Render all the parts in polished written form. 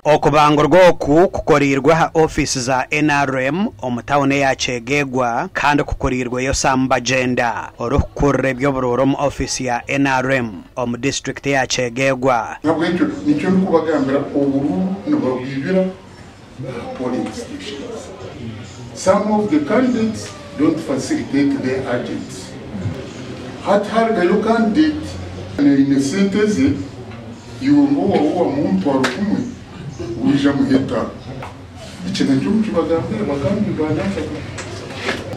okubangurwa oku kukorirwa ha office za NRM omutawuni ya Chegegwa kandi kukorirwa yo samba agenda orukurre byoburoro mu office ya NRM omu district ya Chegegwa nabwecyo nicyo kubagambira uburu nababwibira polling stations. Some of the candidates don't facilitate their agents. Hatharga yo candidate in a sentence you ngo muntu arukumwe wija muheta ikintu cyo kibagambira bagambi banaka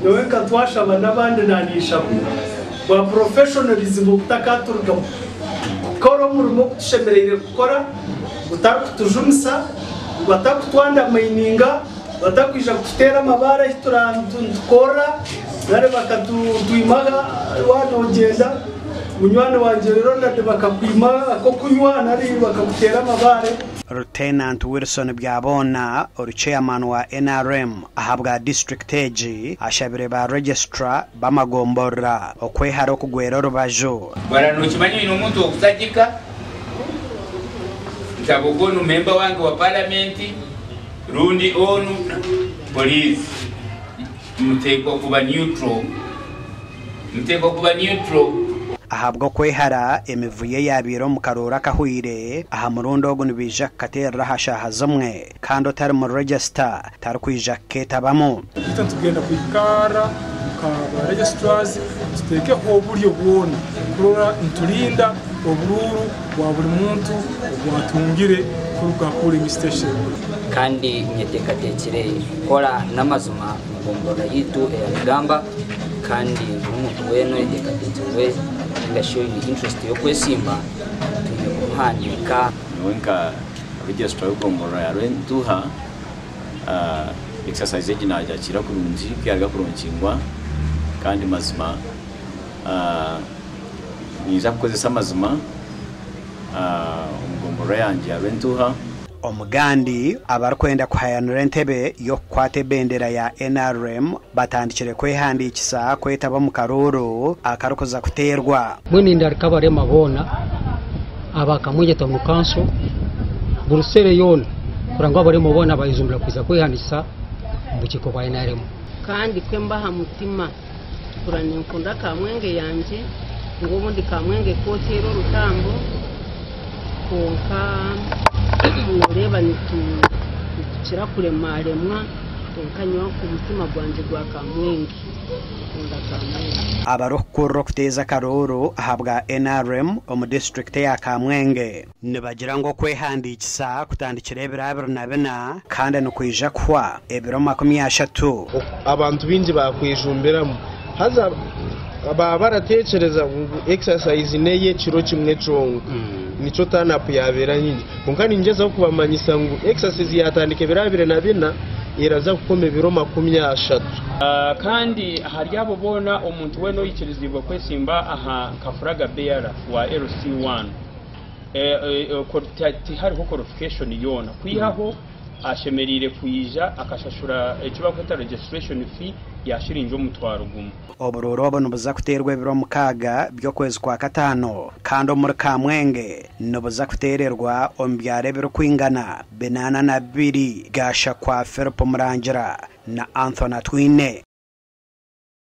yowe katwashaba nabandi nanisha ba professionalism butakaturga koro murimo kushemerere gukora utakutujumisa batakutwanda maininga batakwija kutera amabara hiturandukora nare bakatuduimaga wanogenda munywana wanje rero ndade bakakwima ako kunywana ari bakakutera amabare. Lieutenant Wilson Byabona chairman wa NRM ahabwa district age ashabire ba registrar bamagombora okwehara okugwera rubajo barano kimanyi ino muntu okutajika ntabogono member wange wa parliament rundi onu police muteko kuba neutral ahabwa kwehara emivuye yabiro mu karora kahwire aha murundo ogu nibija katera hashaha zimwe kandi otari mu register tari kwija ketabamo tugenda kwikara ka registrars tuteke oburyo bwona kurora ntulinda obururu bwa buri muntu bwatungire kuruka polling station kandi nyetekatekire kora namazuma ngombora yitu eyagamba kandi umuntu weno yetekatekire ngashoni interest yo kwesimba tuyokuhandika wenka register ngombora ya rentuha exercise ejinaja kira kurunji kyaga kuronkingwa kandi mazima niza kukozesa mazima ngombora yanje ya rentuha omugandi abarikwenda kuhayanira entebe yo kwate bendera ya NRM batandikire kwehandikisa kwetaba mu karuru akarukoza kuterwa mwini ndarikabare mabona abakamuje to mu kanso burusere yone kurangwa bari mubona bayizumbira kwiza kwehandisa bukiko kwa NRM kandi kwembaha mutima kuranye nkunda kamwenge yanje ngobundi kamwenge kotero rutambo konka ureba nitukira kuremaremwa tonkanywa ku mutima gwanje gwa kamwenge abarokuro kuteza karuru ahabwa NRM omu district ya Kamwenge nibagira ngo kwehandikisa kutandikira ebirabiro nabena kandi nukwija kwa ebiro 30 abantu bingi bakwijumbiramo haza baratekereza exercise neye kiro kimwe congo nico tanapu yabera nyingi kunkani ngeza kubamanyisa ngo exercise yatandike birabire na bina iraza gukome biro 30 kandi hari abo bona omuntu weno yikirizibwa kwesimba aha kafuraga beara wa LC1 kortati hari ho qualification yona kwihaho ashemerire kuyija akashashura ekiba kweta registration fee yashirinje omutwaro gumu oburoro nubuza kuterwa ebiro 6 byo kwezi kwa 5 kandi muri Kamwenge nubuza kutererwa ombyare biro kwingana 82 gasha kwa Philip Murangira na Anthony Twine.